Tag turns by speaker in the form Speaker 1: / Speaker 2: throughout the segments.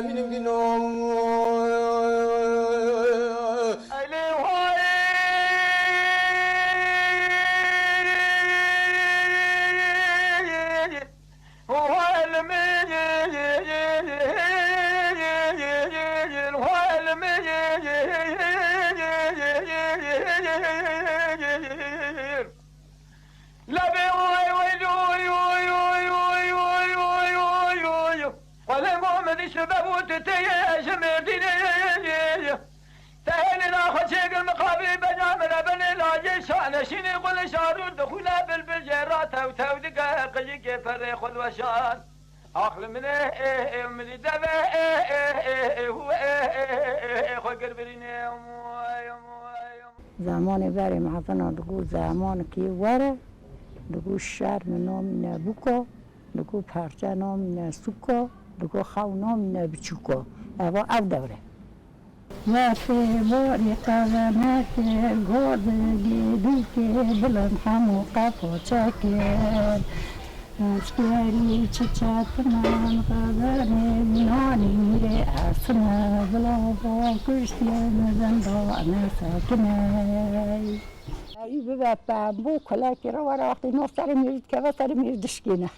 Speaker 1: بینم بینم
Speaker 2: نشين يقول شارون دخولا بالبجرات او تودق قيق فري خذ وشان اخل من من دبه هو خو قربريني
Speaker 3: زمان بری معظنا دگو زمان کی وره دگو شهر نام نبوکا دگو پرچه نام نسوکا دگو خو نام نبچوکا اوا او دوره وقتی باری قدمه که گردگی دوکه بلند همو قفا چکر اشکری چچت من قدر نانی میره ارسنه بلا با کشتی زندان سکنه ای ببه بو کلاکی رو وقتی نو سر میرید که و سر میرید دشکینه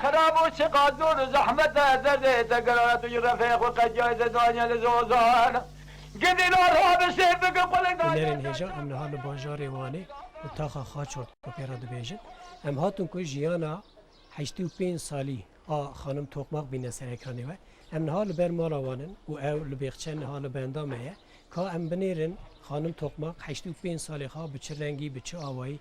Speaker 2: خرابو چقدر زحمت زده تقرارات و رفیق و قد جایز دانیا لزوزان قدی نارها بشه بگه قلق
Speaker 4: نرین هجا ام نهال بانجار وانی و تاخا خاچورد و پیراد بیجن ام هاتون که جیانا 85 سالی خانم توقماق بینه سرکانی و ام نهال بر مالاوانن و او لبیخچه نهال بندامه که ام بنیرن خانم توقماق 85 سالی خواه بچه رنگی بچه آوایی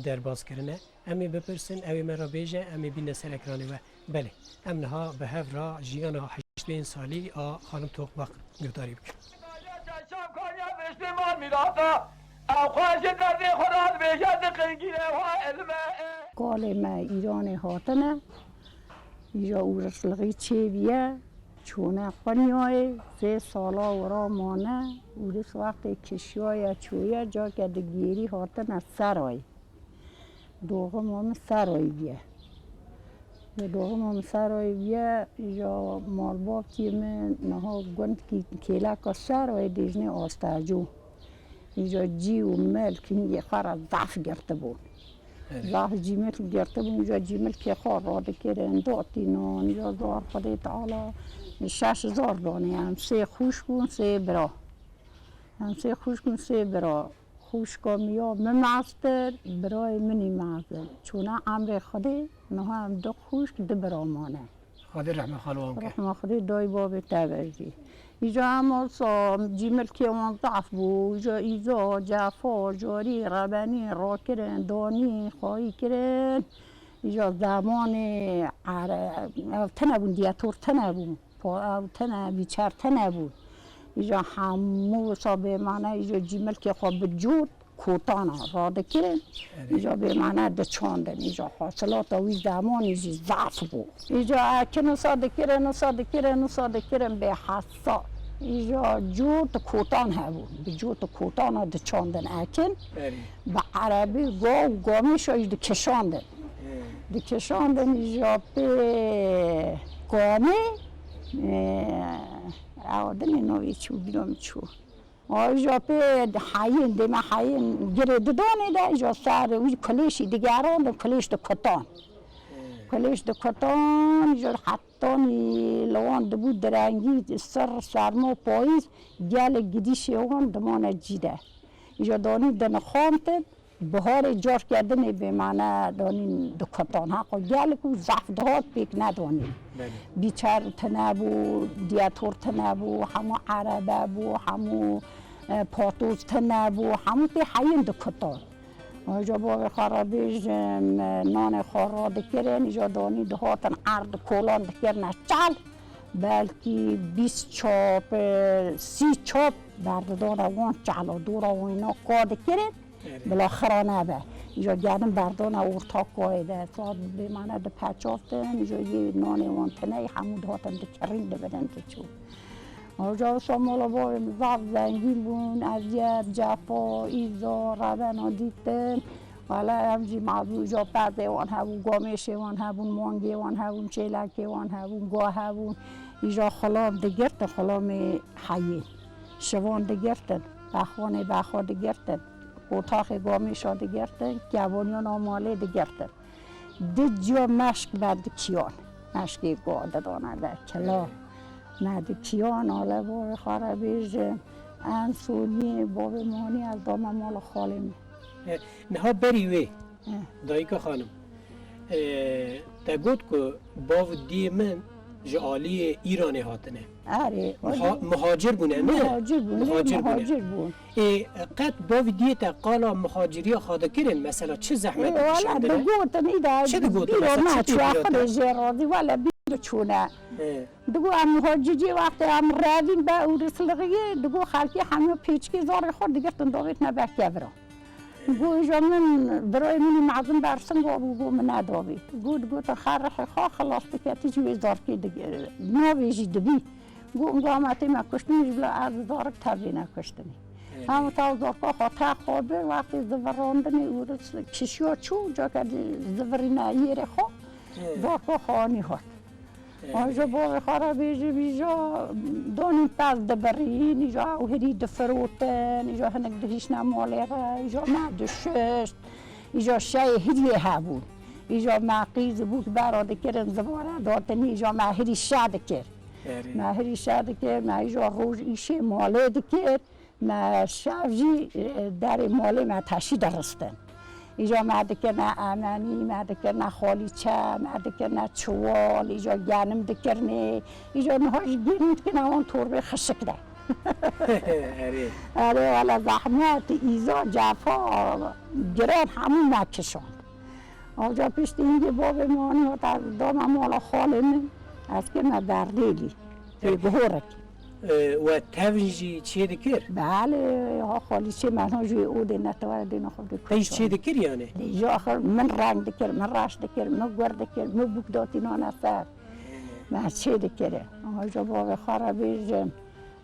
Speaker 4: در باز کرنه امی بپرسن اوی مرا بیجه امی بینه سرکانی و بله ام نها به هف را جیانا 85 سالی خانم توقماق گفتاری بکن
Speaker 3: قال ما ایران هاتنه ایجا او رسلغی چه بیه چونه قنیای 3 سالا ورا مانه او رس وقت کشیای چویه جا که دگیری هاتنه سرای دوغم هم سرای بیه دوغم هم سرای بیه ایجا مالباب تیمه نها گند کیله که سرای دیجنه آستاجو ایجا جی و ملک یه خار ضعف گرته بود ضعف جی ملک گرته بود ایجا جی ملک که خار راده کرن داتی نان ایجا دار خدا تعالی 6000 دانه هم 3 خوش کن 3 برا هم 3 خوش کن 3 برا خوش کامیا ممعستر برای منی معزل چونه امر خدا نه هم 2 خوش 2 برا مانه
Speaker 4: خدا رحمه خالوان که
Speaker 3: رحمه خدا دای باب تبرجی ایجا هم جیمل که اون ضعف بود ایجا جفا جاری ربنی را کرن دانی خواهی کرن ایجا زمان تنه بود دیاتور تنه بود تنه بیچار تنه بود ایجا همو به معنی ایجا جیمل که خواه بجود کوتانا راده کرن ایجا به معنی دچاندن ایجا حاصلات اوی زمان ایجا ضعف بود ایجا که نصاده کرن به حسا ایجا جوت کوتان ها بود به جوت کوتان ها دچاندن اکن به عربی گامیش ایجا دکشاندن ایجا به گامی آدم نوی چو بیرم چو ایجا به حیین دم حیین گرد دانه ده ایجا سر وی کلیشی دیگران کلیش دکتان ایجا حتی لوان دبود درنگی سرما پاییز گل گدیش یوان دمان جیده ایجا دانی دن خانتد بهار جار کردن به معنی دانی دکتان حقا گل کو ضعف دهات پیک ندانی بیچار تنبو دیاتور تنبو همو عربه بو همو پاتوز تنبو همو پی حیین دکتان ایجا با خرابیج نان خاراد کرن ایجا دانی دهاتن عرض کولان دکرن چل بلکی 20 چاپ 30 چاپ بردان وان چل و دور و اینا کاد کرن بالاخره نبه ایجا گردن بردان اورتا قایده ساد به معنی ده پچافتن ایجا یه نان وان تنه همون دهاتن دکرین ده بدن چو ایجا سامالا با ضعف زنگین بون اذیت جفا ایزا ربنا دیدن حالا همجی موضوع جا پرده وان هبون گامش وان هبون مانگی وان هبون چیلک وان هبون گاه هبون ایجا خلام دگرتن خلام حیین شوان دگرتن بخوان بخوا دگرتن اتاق گامیشا دگرتن گوانیان آماله دگرتن دجا مشک بعد کیان مشکی گاده دانه در کلا ند کیان آله باب خاره بیجه انسونی باب مانی از دام مال خالمی
Speaker 4: نها بری وی دایکا خانم تا گفت که باو دی من جالی ایرانی هاتنه
Speaker 3: آره
Speaker 4: مهاجر بونه نه
Speaker 3: مهاجر بون
Speaker 4: قد باو دی تا قالا مهاجری خواده کرن مثلا چه زحمت بکشن
Speaker 3: ولا
Speaker 4: داره؟
Speaker 3: دقوتن إذا
Speaker 4: چه دقوتن؟
Speaker 3: بيرو
Speaker 4: مثلا
Speaker 3: ما
Speaker 4: چه
Speaker 3: شو
Speaker 4: بيروتن؟
Speaker 3: آخر جرادي ولا بيرو شونا دقو ام هججي وقت ام رادين با ورسلغيه دقو خالكي حمو بيچكي زار خور دقرتن داويت نباك يبرا دقو إجا من براي مني معظم برسن قو من نداوي دقو تخرح خا خلاص بكاتي جوي زاركي دقر ناويجي دبي قو قامتي ما كشتنيش بلا عرض زارك تابي نكشتني هم تا زارکا خاطر خوابه وقتی زوراندنی ورس کشیا چو جا که زورینه یه خو زارکا خانی هات آنجا با خارا بیجا دونی پس دبرین ایجا اوهری دفروتن ایجا هنگ دهیش نماله را ایجا مدشست ایجا شای هریه هبون ایجا مقیز بود براده کرن زواره دادنی ایجا مهری شد کرد مهری شد کرد ایجا روز ایشه ماله دکرد ما شافجی در مالی ما تشی درستن ایجا ماده که نه امنی ماده که نه خالیچه ماده که نه چوال ایجا گنم دکرنه ایجا نهاش گیرید که نه اون توربه خشک ده آره والا زحمت ایزا جفا گرن همون نکشان آجا پیشت اینگه باب مانی و دام مالا خالنه از که نه دردیلی بگهورک
Speaker 4: و تاویجی چیه دکر؟
Speaker 3: بله ها خالی چه منها جوی اوده نتواره دینا خود دکر
Speaker 4: تایش چیه دکر یعنی؟
Speaker 3: یا آخر من رنگ دکر من راش دکر من گر دکر من بوک داتی نان سر من چه دکره آجا باقی خاره بیجم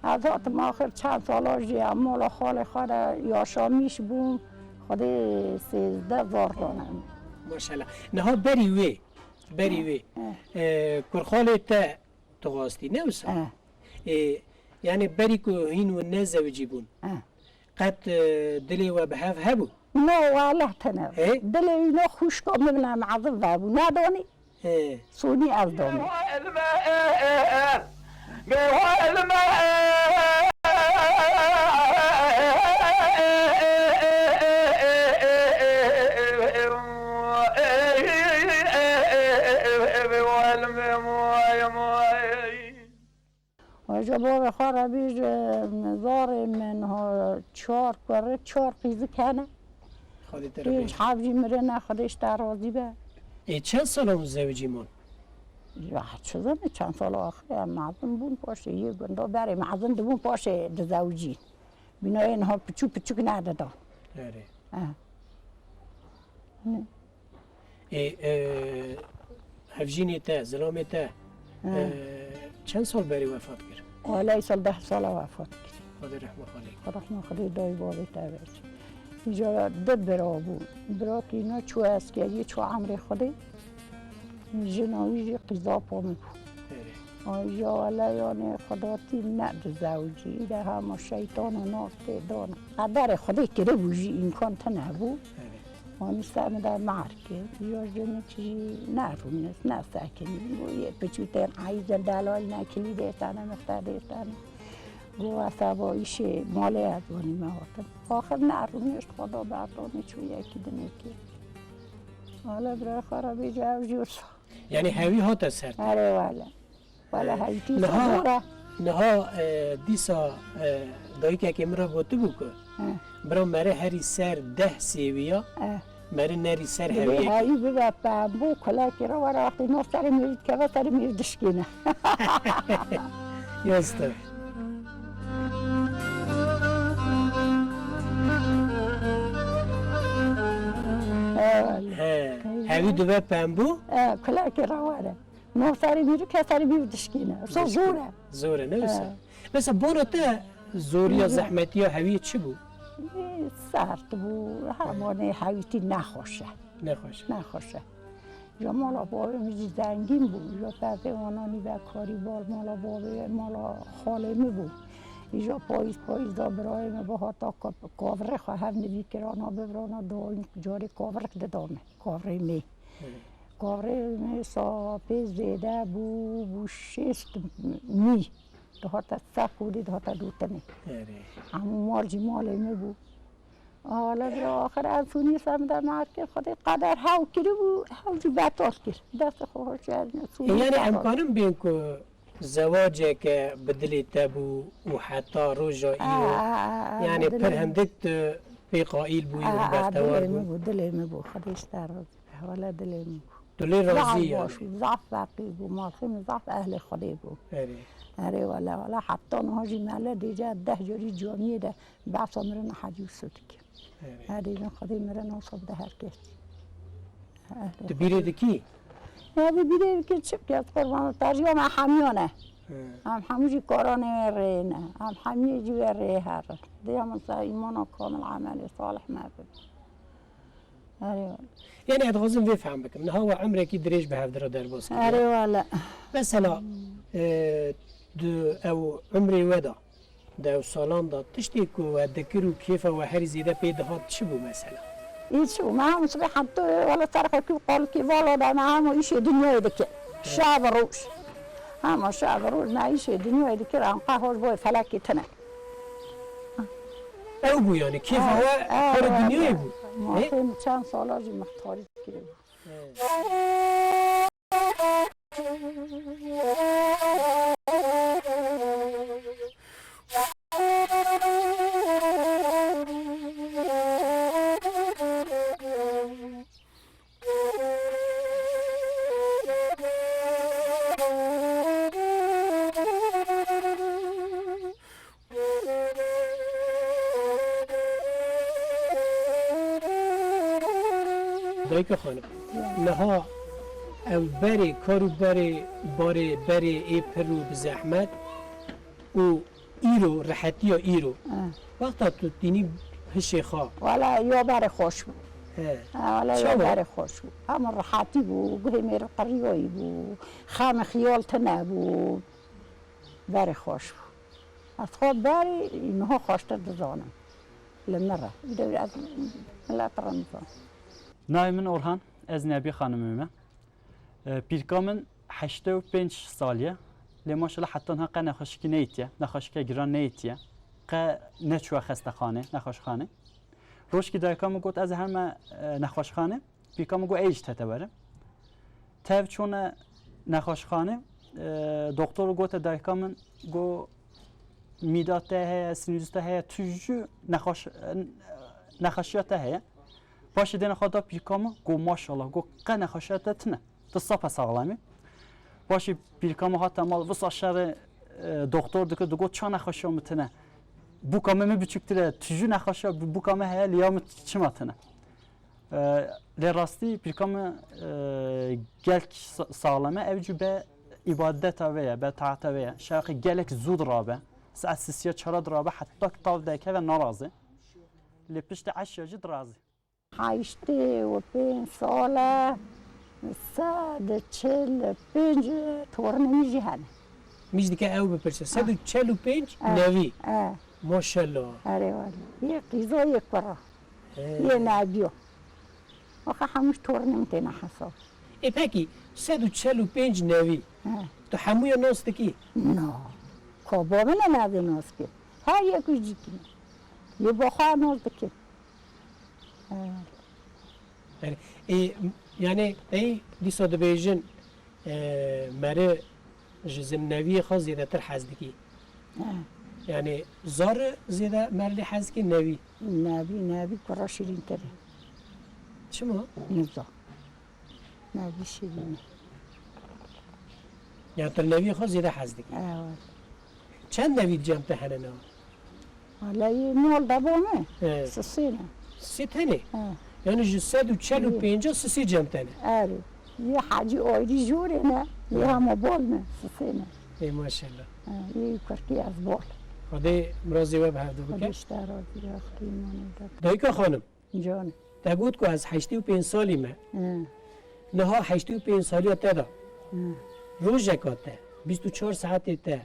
Speaker 3: از آتم آخر چند سال آجی امال خال خاره یا شامیش بون خود 13 دانم
Speaker 4: ماشاءالله نها بری وی کرخال تا تغاستی نوسا یعنی بری که هین و نزوجی بون قد دلی و به هف هبو
Speaker 3: نه والله تنه دلی اینا خوش کام نبینم عظم بابو ندانی سونی از دانی آجا بابا خاره بیش نظار منها 4 کاره 4 قیزه کنه هیچ حبجی مره نه خودش در راضی به
Speaker 4: چند سال هم زوجی من؟
Speaker 3: یا چه زنه چند سال آخره معظم بون پاشه یه گنده بره معظم دبون پاشه دزوجی بینا اینها پچوک ندادن
Speaker 4: هفجینی تا زلامی تا چند سال بری وفات کرد؟
Speaker 3: والای سال 10 سال وفات کرد
Speaker 4: خدا رحمه خالی
Speaker 3: رحمه خالی دای بابی تابعش اینجا ده برا بود برا که اینا چو اسکری چو عمر خودی جناوی قضا پا می بود آنجا ولی یعنی خداتی ند زوجی ده همه شیطان و نافته دان قدر خودی که رو بوجی امکان تا نبود آنی سرم در مرکه یا جنه چیزی نرونست نسکنی یه پچوتر عیزن دلال نکلی دیتانه مختر دیتانه گو عصباییشه ماله از وانی مواتم آخر نرونست خدا بردانه چو یکی دنکی حالا برای خرابی جو جورسا
Speaker 4: یعنی هوی ها تا سر
Speaker 3: آره والا هوی تیسا بورا
Speaker 4: نها دیسا دایی که مرا بوده بکن برای مره هری سر 10 سیویا مره نری سر هویه
Speaker 3: هایی ببا بامبو کلا که رو ورا وقتی نور سر میرید که و سر میرید دشکینه
Speaker 4: یاسته هوی دو با بامبو
Speaker 3: کلا که رو ورا نور سر میرید که سر میرید دشکینه
Speaker 4: زوره نویسه مثلا بارا تا زوری یا زحمتی یا هوی چی بود؟
Speaker 3: سرد بود همانه هویتی نخوشه یا مالا بابه میجی زنگین بود یا پهلوانانی و کاری بار مالا بابه مالا خاله می بود اینجا پاییز دا برای می با تا کاوره خواهم میدی کرانا ببرانا دایم جاری کاوره که دامه کاوره می کاوره می ساپه زیده بو شست می دهاتا سکودی دهاتا دوتنی همون مال می بود حالا در آخر از سونی سمده مرکز خود قدر هاو کری بود هاو جو بطال کرد دست خوش
Speaker 4: یعنی امکانم بین که زواجه که بدلی تبو و حتی روژا ایو یعنی پر همدک پی قائل بوی و برتوار بود
Speaker 3: دلی می بود خودش در حوالا دلی می بود
Speaker 4: دلی راضی یعنی
Speaker 3: ضعف وقتی بود مالخیم ضعف اهل خودی بود اره والا حتی نهاجی مالا دیجا 10 جوری جامعه ده بحثا مرن حجیو سوتی که هذه خدي مرنا وصب ده هركس
Speaker 4: تبيري دكي
Speaker 3: هذه بيري كي تشبكي قربان ترجمة مع حميونة هم حموجي كوراني رينا هم حمي جوا ريهار ديما إيمانه كامل عملي صالح ما بد
Speaker 4: يعني أتغزم بفهم بك من هو عمرك يدريش بهذا دربوس
Speaker 3: ولا
Speaker 4: بس هلا أو عمري ودا ده سالان داد تشتيكو وذكروا كيف وحري زيدا بيدهات شبو مثلا
Speaker 3: يشو ما هم صبي حتى ولا ترى كيف قال كيف والله ده ما هم يشي دنيا ذيك شعب روش هم شعب روش ما يشي دنيا ذيك عن قهوة بوي فلكي تنا
Speaker 4: أو بو يعني كيف هو كل الدنيا يبو
Speaker 3: ما في كان صلاجي محتاري كده
Speaker 4: دایک خانم نها او بری کارو بری ای پرو بزحمت و ایرو راحتی یا ایرو وقتا تو دینی هشیخا
Speaker 3: ولا یا بری خوش بود ولا یا بری خوش بود اما راحتی بود گوهی میره قریایی بود خام خیال تنه بود بری خوش بود از خود بری اینها خوشتر دزانم لمره ایده از ملت رمضان
Speaker 5: نایم اورهان از نبی خانمیم پیرکامن 85 سالیه لماشاءالله حتی ها قه نخوشکی نیتیه نخوشکی گران نیتیه قه نچوه خسته خانه نخوش خانه روش که دایکامو گفت از همه نخوش خانه پیرکامو گفت ایج تتبره تب چون نخوش خانه دکتر گفت دایکامن گفت میداته هست سنیزته هست توجو نخوشیاته هست باشه دین خدا پیرکامو گو ماشاءالله گو قن خشاتت نه تصفح ساغلامی باشه پیرکامو ها تمال وسط شهر دکتر دکتر دو چه نخوشم متنه بو کامه می بچکتره تجو نخوشه بو کامه هی لیام چی متنه لراستی پیرکامو گلک ساغلامه اوجو به عبادت اویه به طاعت اویه شاخ گلک زود رابه اساسیه چرا رابه حتی کتاب دکه و ناراضه لپشت عشیا جد راضی
Speaker 3: 85 ساله 145 تورنمی جهان
Speaker 4: میشه که او بپرسه 145 نوی ماشاءالله
Speaker 3: آره والا یه قیزا یک برا یه نبیو آخه همش تورنم تینا حساب
Speaker 4: ای پاکی 145 نوی تو هموی ناس دکی؟
Speaker 3: نه کابا من نوی ناس که ها یکو جی کنه یه بخواه ناس دکی
Speaker 4: يعني اي دي صد بيجن مرة جزم نوي خاص زيادة تر حزدكي يعني زار زيادة مرة حزدكي
Speaker 3: نوي كرا شيرين تري
Speaker 4: شو
Speaker 3: نبزا نوي شيرين
Speaker 4: يعني تر نوي خاص زيادة حزدكي چند نوي جمت هننا
Speaker 3: والله مول دابونه سسينه
Speaker 4: ستنه يعني جسد وتشلو بينجا سسي جمتنه
Speaker 3: آره یه حاجی آیدی جوره نه یه همه بال نه سسینه
Speaker 4: ای ماشاءالله
Speaker 3: یه کرکی از بال
Speaker 4: خدا مرازی و به هفته بکن
Speaker 3: خودش در آزی رختی
Speaker 4: دایکا خانم
Speaker 3: جان
Speaker 4: تگود که از 85 سالی من نها 85 سالی تدا روز جکاته 24 ساعت ته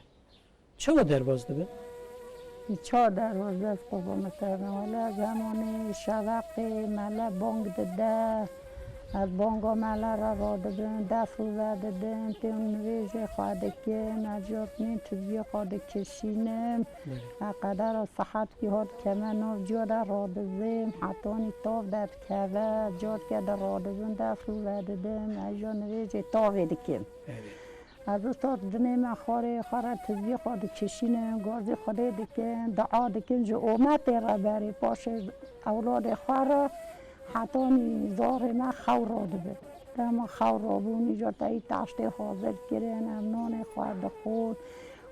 Speaker 4: چه درواز ده؟
Speaker 3: چه دروازه از قربان کردم ولی زمان شوق مله بانگ داده از بانگا مله را دادن دست رو دادن تیم نویجه خواهد کن اجات نیم تبیه خواهد کشینم قدر از صحت که هاد کمن و جاد را دادم حتی تاف داد که جاد که در را دادن دست رو دادن اجات نویجه تاف دکم از استاد دنیم خواره تزبیه خواهد کشینم گازی خواهد دکن دعا دکن جو اومت را بری پاش اولاد خواره حتی زار ما خور را دبه دم خور را بونی جا تایی تشت حاضر کرن امنان خواهد خود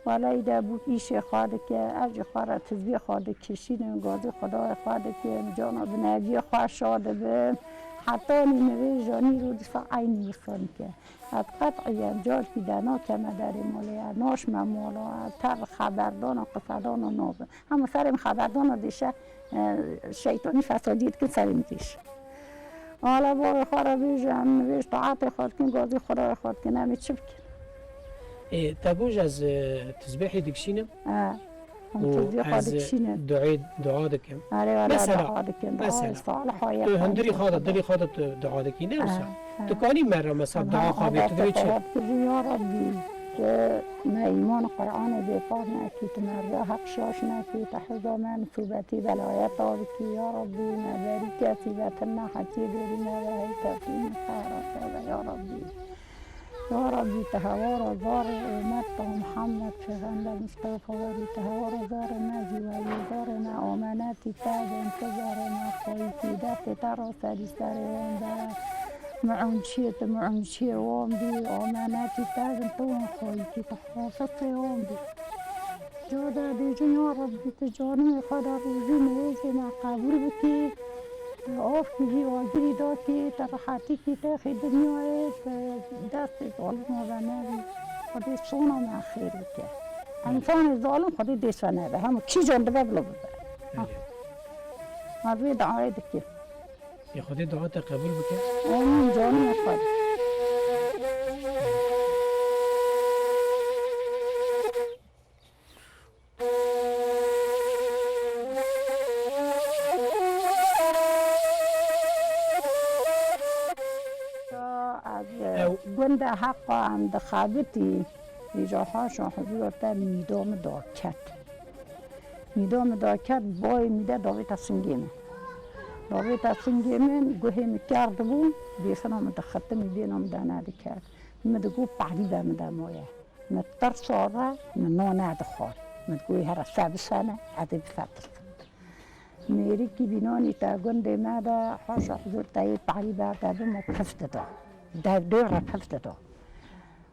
Speaker 3: ولی ده بود ایش خواهد که اج خواره تزبیه خواهد کشینم گازی خدای خواهد که جانا بنبی خواه شاده به حتی نوی جانی رو دفع عینی میخوان که از قطعی انجار که دنا کمه داری مالی ناش ممالا تر خبردان و قصدان و نابه همه سرم خبردان و دیشه شیطانی فسادید که سرم دیش حالا با خواه بیجم نویش طاعت خواهد کن گازی خدای خواهد کن همی چی بکن
Speaker 4: تبوج از تسبیحی دکشینم دعا دکم
Speaker 3: مثلا
Speaker 4: تو هندری خواهد دلی خواهد دعا دکی نه تو کانی مرا مثلا دعا خواهد تو چه؟
Speaker 3: یا ربی که ما ایمان قرآن بیفار نکی مرا حق شاش نکی تحضا من صوبتی ولایت آبکی یا ربی نبری کسی بطن حکی بری نبری تفیم خیرات یا ربی یا ربی تهوار زار امت محمد پیغمبر مصطفی ولی تهوار زار نجی ولی زار ما آمنتی تاج انتظار ما خواهی دست ترا سری سرم معونچی وام دی آمنتی تاج تو خواهی که تحفظت وام دی جاده دیجون یا ربی تجانم خدا روزی نیزی ما قبول بکی آف کجی واجری داد که ترحاتی که تاخی دنیای دست ظالم و نبی خودی سونا ما خیر بکه انسان ظالم خودی دست و نبی همون کی جان دبه بلو ببه مروی دعای دکه
Speaker 4: یا خودی دعا تا قبول بکه
Speaker 3: آمین جانم خود گنده حقا هم دخابتی ایجاهاش حضورت میدام داکت میدام داکت بای میده داویت سنگیمه داویت سنگیمه گوهی میکرد بود بیسنام دختم بینام دانه کرد مدگو پعلی بمده مایه متر ساره منانه دخواه مدگوی هر سب سنه عدب فتر میری کی بینانی تا گنده ماده حاش حضورت پعلی برده ما پفت دا در دور پفت دا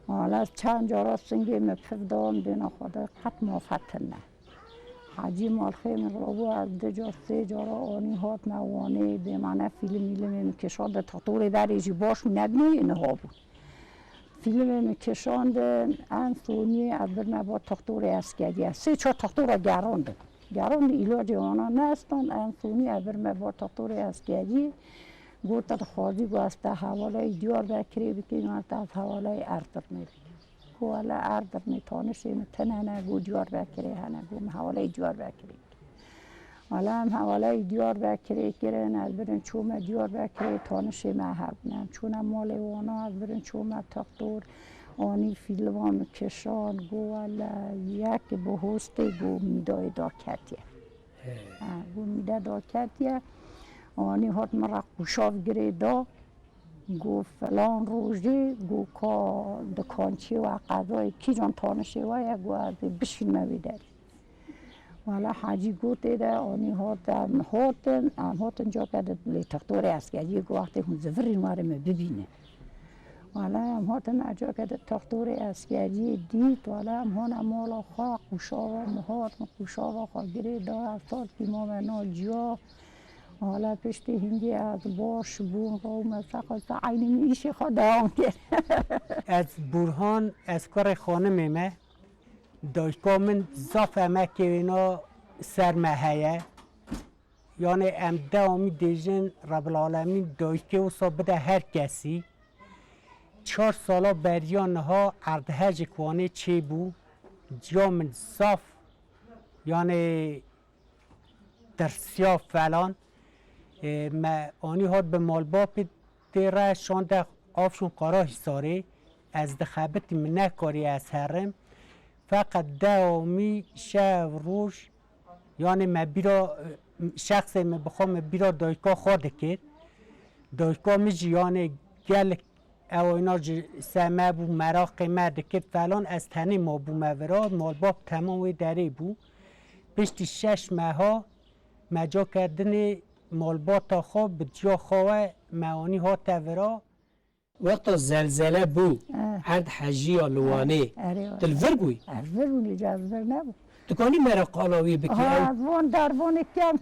Speaker 3: حالا چند جارا سنگی مپفدام دینا خدا قط مافتنه حاجی مالخیم رو از دجار سه جارا آنی هات موانه به معنی فیلم میکشاند تطور دریجی باش نبینی اینها بود فیلم میکشاند انسونی از برنبا تطور اسکری سه چهار تطور گراند ایلاج آنها نستان انسونی از برنبا تطور اسکری گوت خواهی گو از حواله دیار بکری بکنیم از حواله اردر میبینیم گو حالا اردر میتانشیم تنه گو دیار بکری هنه گو حواله دیار بکری حالا هم حواله دیار بکری کرن از برن چوم دیار بکری تانشیم هبنم چونم مال وانا از برن چوم تقدور آنی فیلوان کشان گو حالا یک بهسته گو میدای داکتیه گو میده داکتیه آنی هات مرا قوشاف گریدا گو فلان روزی گو کا دکانچی و قضای کی جان تانشی و گو از بشین مویداری والا حاجی گوته ده آنی هاتن جا کده لی تختور اسکری گو وقتی هم زفرین وارم ببینه والا هم هاتن اجا کده تختور اسکری دید والا هم هان مالا خواه قوشاف مهات قوشاف خواه گریدا افتاد که ما منا جا حالا پشت هنگی از باش بون قوم سقط عینی میشه خدا کرد
Speaker 6: از برهان از کار خانم ما داشکا من زافه ما که اینا سرمهیه یعنی ام دوامی دیجن رب العالمین داشکه و صابده هر کسی 4 سالا بریان ها اردهج کوانه چی بو جام صاف یعنی در سیاه فلان ما آنی هاد به مالباپ دیره شانده آفشون قراه ساره از دخبت من نکاری از هرم فقط دامی شب روش یعنی ما بیرا شخص ما بخوام بیرا دایکا خورده کرد دایکا میجی یعنی گل او اینا سمه بو مراق مرده کرد فلان از تنه ما بو مورا مالباب تمام داره بو پشت 6 ماها مجا کردن مالباتا خواب به جا خواه معانی ها تورا
Speaker 4: وقتا زلزله بو هرد حجی لوانه دلور بوی
Speaker 3: الور بوی جزبر نبو
Speaker 4: دکانی مرا قاناوی بکی
Speaker 3: از وان در وان کم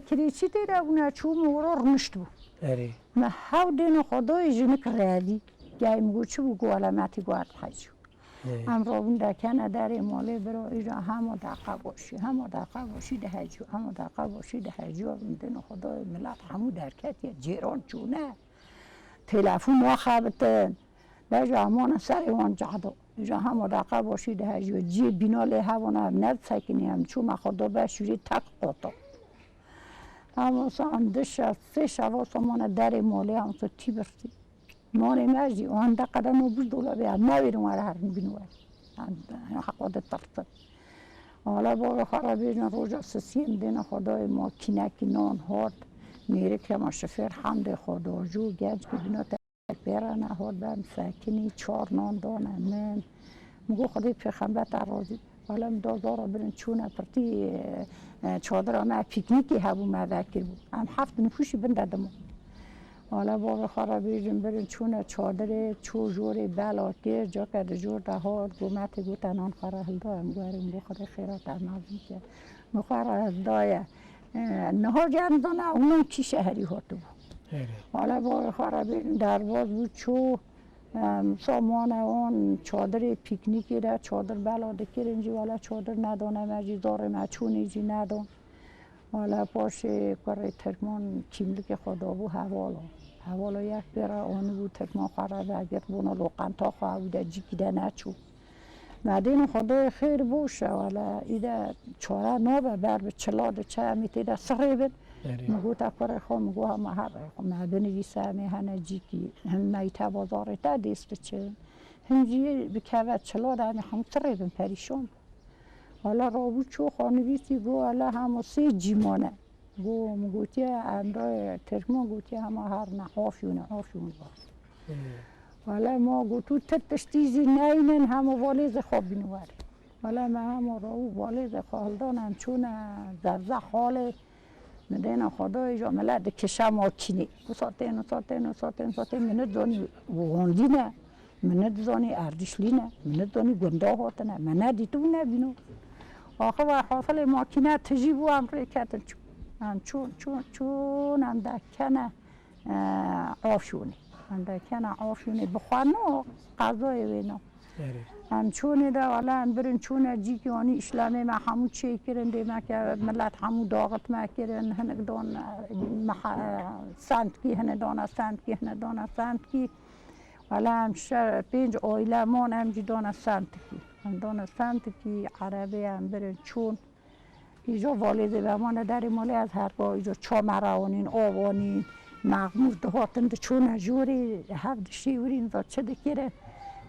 Speaker 3: کریچی دیره اونه چون مورا رمشت بو
Speaker 4: اره
Speaker 3: ما هاو دین خدای جنک رادی گای مگو چه بو علامتی گواد حجو امرو بنده کنه در ماله برا ایجا همه دقیقه باشی ده حجو همه دقیقه باشی ده حجو دین خدای ملت همو درکت یا جیران چونه تلفون نخبتن بجا امان سر وان جعدو ایجا همه دقیقه باشی ده حجو جی بینال هوانه هم ند سکنی هم چون ما خدا بشوری تک قطع اما سه شب سامان در ماله هم تو تی برسی مانه مجی آن دقیقه نبود دولا بیاد نویرم وره هر بینوار حقاده ترتب حالا با خرابی جن روزا سسیم دین خدای ما کینکی نان هارد میره که ما شفر حمد خدا جو گنج که بینا تکبیرانه هارد بهم سکنی 4 نان دانه من مگو خدای پیغمبر راضی حالا دازارا برن چونه پرتی چادر همه پیکنیکی هبو مذکر بود هم 7 نفوشی بنددم حالا با خرابی جن برن چونه چادر چو جوری بلاکه جا که جور ده ها گومت گوتن آن خرا هل دایم گواریم بو خدا خیرات نازم که مخواه هل دایه نها جندانه اونم کی شهری هاتو بود حالا با خرابی درواز بود چو سامان اون چادر پیکنیکی را چادر بلاده کرنجی والا چادر ندانه مجی داره مچونی جی ندان حالا پاش کار ترکمان کیملک خدا بو حوالا یک برا آنی بود ترکمان خراب اگر بونا لوقن تا خواه بوده جیکی ده نچو مدین خدا خیر باشه والا ایده چاره نابه بر به چلاده چه همیتی ده سره بید مگو تا کار خواه مگو همه هر خواه ما بنویسه همه هنه جیکی هم میته بازاره تا دیست چه هم جیه بکوه چلاده همه هم سره بید پریشان حالا رابو چو خانویسی گو حالا همه 3 جیمانه گو مگوتی امرای ترکمان گوتی همه هر نه آفیونه باز حالا ما گوتو تشتیزی نینن همه والیز خواب بینواره حالا ما همه راو والیز خالدانم چون زرزه خاله مدین خدای جا ملت کشه ماکینی ساتین منت زانی وغاندی نه منت زانی اردشلی نه منت زانی گنده هاتنه منت دیتو نبینو آخه و حاصل ماکینه تجیبو امره کتن چون هم دکنه آفشونی آفشونی بخوانو قضای وینا همچونه ده والا برن چونه جی که آنی اسلامی ما همو چه کرن ده ما که ملت همو داغت ما کرن هنگ دان سنت کی هنه دانه سنت کی والا هم 5 آیله مان هم جی دانه سنت کی هم دانه سنت کی عربی هم برن چون ایجا والده به من در مالی از هر با ایجا چامرانین آوانین مغمور دهاتن ده چون جوری 7 شیورین دا چه دکیره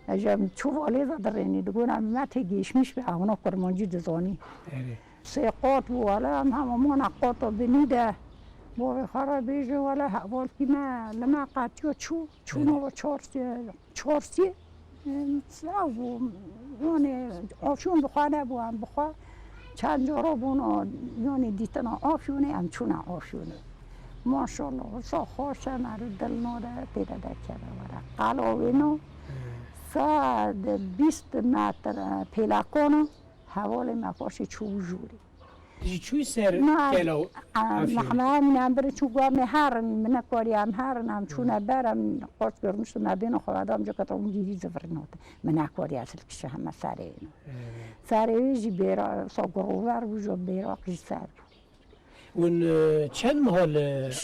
Speaker 3: ایجا چو والده درینی دگونم مت گیشمیش به اونا کرمانجی دزانی 3 قاط بو والا هم همون قاطا بنیده با خراب ایجا والا حوال که ما لما قاطیو چون و 4 یعنی آفشون بخوانه بو هم بخواه چند جارا بونا یعنی دیتن آفیونه هم چونه آفیونه ماشاءالله سا خوشه مرو دل ناده تیره دکه بوره قلاوینو 120 متر پیلکانو حوال مفاشی چوب جوری
Speaker 4: چوی سر کلو
Speaker 3: آفیونه همین بره چون گوام هرن من کاری هم هرن هم چونه برم قاس برمشت مبین خوادم جا کتا اون دیدی زفرناته من کاری اصل کشه همه سر اینو سر ایجی بیرا سا گروور بوجا بیراقی سر
Speaker 4: اون چند محال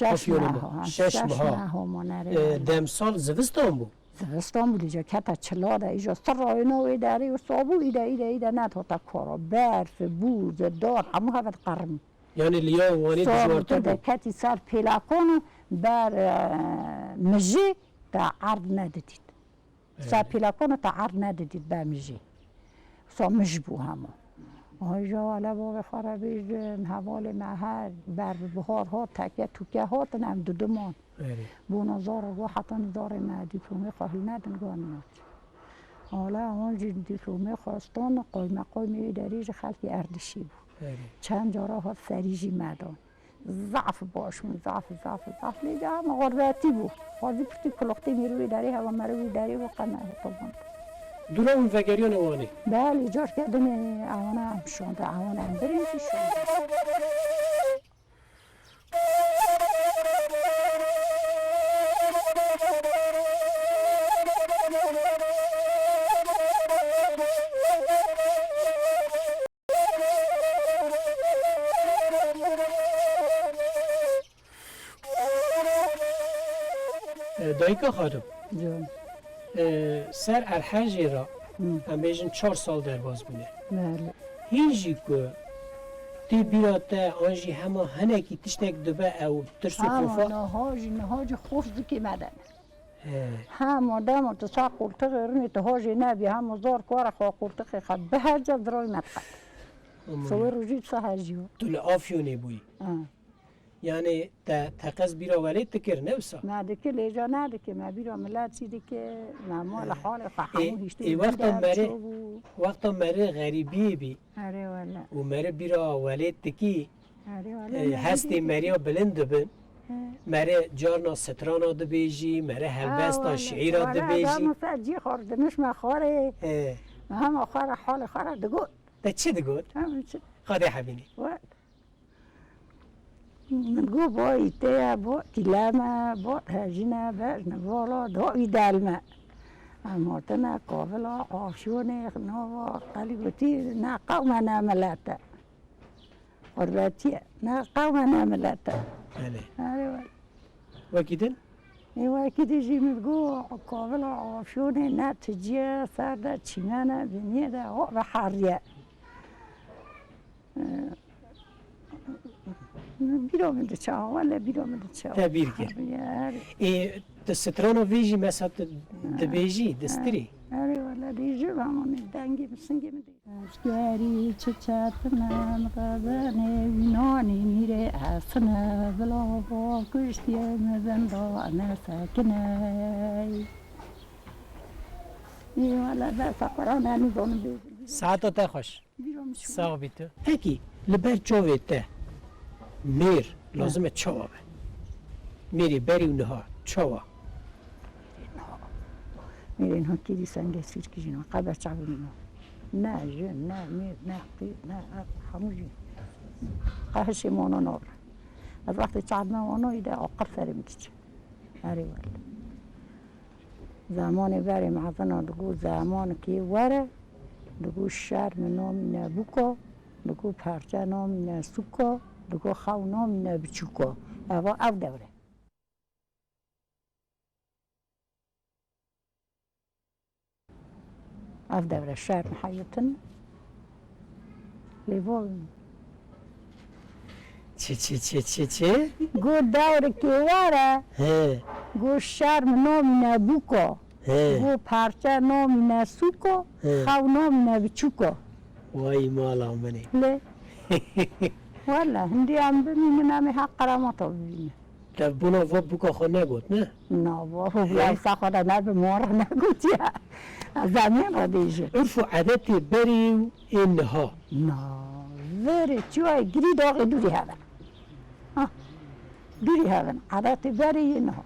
Speaker 4: آفیونه بود؟ 6 ماه
Speaker 3: ماه
Speaker 4: دم سال زوستان بود؟
Speaker 3: زمستان بود اینجا کتا چلاده اینجا سر راینا و ایداری و صابو ایده نه تا کارا برف بوز دار همو هفت قرم
Speaker 4: یعنی لیا وانی
Speaker 3: صابو
Speaker 4: دشوارتر
Speaker 3: تا
Speaker 4: بود
Speaker 3: کتی سر پیلاکون بر مجی تا عرض ندیدید سر پیلاکون تا عرض ندیدید بر مجی سا مجبو همو اینجا والا باقی خرابیجن حوال محل بر بهار ها تکیه توکه ها تنم دودمان بو نظار و حتی نظار ما دیپلومه خواهی ندن گانیات حالا آنجا دیپلومه خواستان قایمه دریج خلقی اردشی بود چند جارا ها سریجی مدان ضعف باشون ضعف لیده هم غربتی بود خواهی پرتی کلوختی میروی داری هوا مروی داری و قنه طبعا
Speaker 4: دولا اون وگریان وانی
Speaker 3: بله جار کردن اوانه هم شونده اوانه هم برینجی شونده
Speaker 4: دایکا خانم
Speaker 3: جان
Speaker 4: سر الحجی را هم بیشن 4 سال در باز بینه
Speaker 3: بله
Speaker 4: هیچی که تی بیراته آنجی همه هنکی تشتک دبه او ترسو خوفا
Speaker 3: نهاج خوف که مدن هم آدم تو سا قلتق رنی تو هاجی نبی هم زار کار خوا قلتق خد به هر جا درای مدخل سوی روزی بسا هجیو
Speaker 4: تو لآفیونی بوی یعنی تقص بیرا ولی تکر نوسا
Speaker 3: نده که لیجا نده که ما بیرا ملت سیده که ما مال حال فحمو هیشتی
Speaker 4: وقتا مره غریبی بی
Speaker 3: اره والا
Speaker 4: و مره بیرا ولی تکی
Speaker 3: اره والا
Speaker 4: هستی مریا بلند بن مره جارنا سترانا ده بیجی مره هلبستا شعیرا ده بیجی
Speaker 3: آره سجی خوردنش ما خواره هم خواره حال خواره دگو
Speaker 4: ده چه دگود؟
Speaker 3: همین چه
Speaker 4: خاده حبینی
Speaker 3: من گو با ایته با کلامه با هجینه بجنه والا دایی دلمه اما تنه قابلا آفشونه نوا قلیبتی نه قوم نه ملته قربتیه نه قوم نه ملته
Speaker 4: بله
Speaker 3: آره
Speaker 4: وکیدن؟
Speaker 3: ایوه که دیجی میگو قابلا آفشونه نه تجیه سرده چیمنه بینیه ده و حریه بیرام ده چه ولی بیرام ده چه
Speaker 4: تبیر کرد سترانا ویجی مثلا دبیجی دستری
Speaker 3: آره ولی دیجی همون دنگی مسنگی میدی اشگری چه چطنم غزنه وینانی میره حسنه بلا با کشتی مزندان سکنه ولی بس قرآن نمیدونم بیدی
Speaker 4: ساعتا تا خوش
Speaker 3: بیرام شو
Speaker 4: ساق بیتو هکی لبر چوه ته میر لازمه چوه به میری بری و نها چوه
Speaker 3: میرین ها کیری سنگه سیر کجینا قبر چعبونینا نه جن نه میر نه قیر نه همو جن قهش مانا نار از وقت چعبنا وانا ایده آقر سری میکشه هری ول زمان بری معظنا دگو زمان کی وره دگو شرم نام نبوکا دگو پرچه نام نسوکا دگو خو نام نبچوکا او دوره او دوره شرم حیاتن لیوال
Speaker 4: چه؟
Speaker 3: گو دوره کی وره
Speaker 4: ها
Speaker 3: گو شرم نام نبوکا گو پرچه نام نسوکا خو نام نبچوکا
Speaker 4: وای مالا منی
Speaker 3: لی والا هندی هم ببینه نمی حق قراماتا ببینه
Speaker 4: تا بونا و بکا خود نگود نه؟
Speaker 3: نه بابا بیایسا خدا نه به مورا نگوتی زمین را دیجه
Speaker 4: عرف و عادت بری و اینها
Speaker 3: نه وره چوهای گری داغی دوری هون دوری هون عادت بری اینها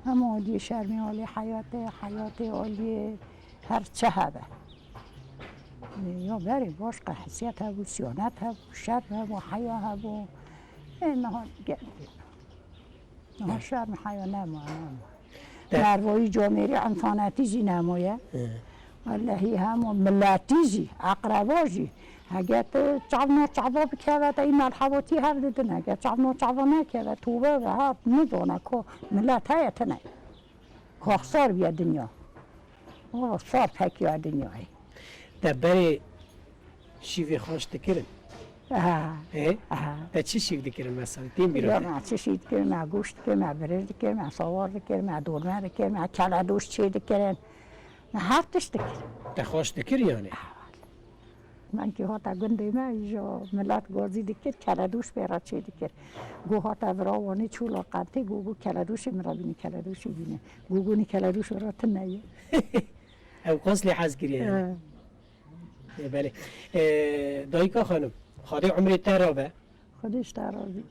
Speaker 3: اما عالی شرمی عالی حیات عالی هر چه هده یا بری باش که حسیت هبو سیانت هبو شرم هبو حیا هبو اینها گرد نه شرم حیا نمو نروایی جامعه انسانتی جی نمویه والله همو ملاتی جی اقربا جی اگر چعبنا چعبا بکرد این الحواتی هر دیدن اگر چعبنا چعبا نکرد توبه و ها ندونه که ملت هایت نه کاخسار بیا دنیا سار پکیا دنیای
Speaker 4: دبری شیوی خوش دکرن
Speaker 3: آه
Speaker 4: ده چی شیو دکرن مثلا تیم
Speaker 3: یا
Speaker 4: بیرون
Speaker 3: من چشید کرد من گوشت کرد من برنج کرد من سوار کرد من دورمه کرد من کلادوش چی کرد من هر تشت کرد
Speaker 4: ده خوش دکر یعنی
Speaker 3: من که هاتا گنده ما ایجا ملت گازی دکر کلادوش بیرا چی دکر گو هاتا براوانی چولا قنطه گو کلادوش مرا بینی کلادوش بینه گونی کلادوش را تنیه
Speaker 4: او قصلی حز کریه بله دایکا خانم خاطر عمری ترابه
Speaker 3: خودش ترازی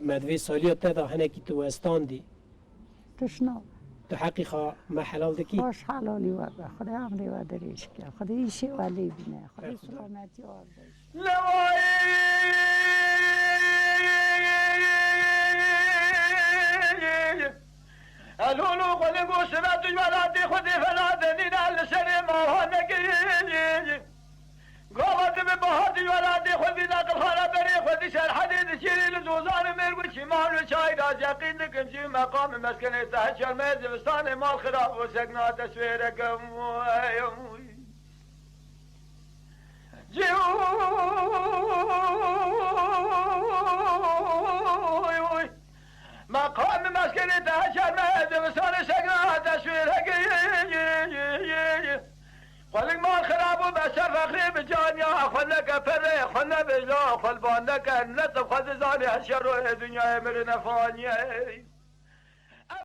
Speaker 4: مدوی سالیات تدا هنکی تو استاندی
Speaker 3: تشنا
Speaker 4: تو حقیقا ما حلال دکی
Speaker 3: باش حلالی و به خدا عمری و دریش که خدا ایشی ولی بینه خدا سلامتی آردش
Speaker 2: الولو قلقو سمعت جوالاتي خذي فلادني نال سري ما هنقي قوات ببهاتي جوالاتي خذي ذاك الخالة بري خذي شر حديد شيري لزوزان ميرقو شمال وشاي راز يقين لكم شي مقام مسكنة تهجر ميز بستاني مال خراب وسقنا تسويركم مقام مسكنة تهجر ميز بستاني سقنا تسويركم خلق ما خراب بس فخري بجانيا خلق فري خلق بجلا خل بانك نطف خذ زاني هالشر الدنيا مرنا فانيه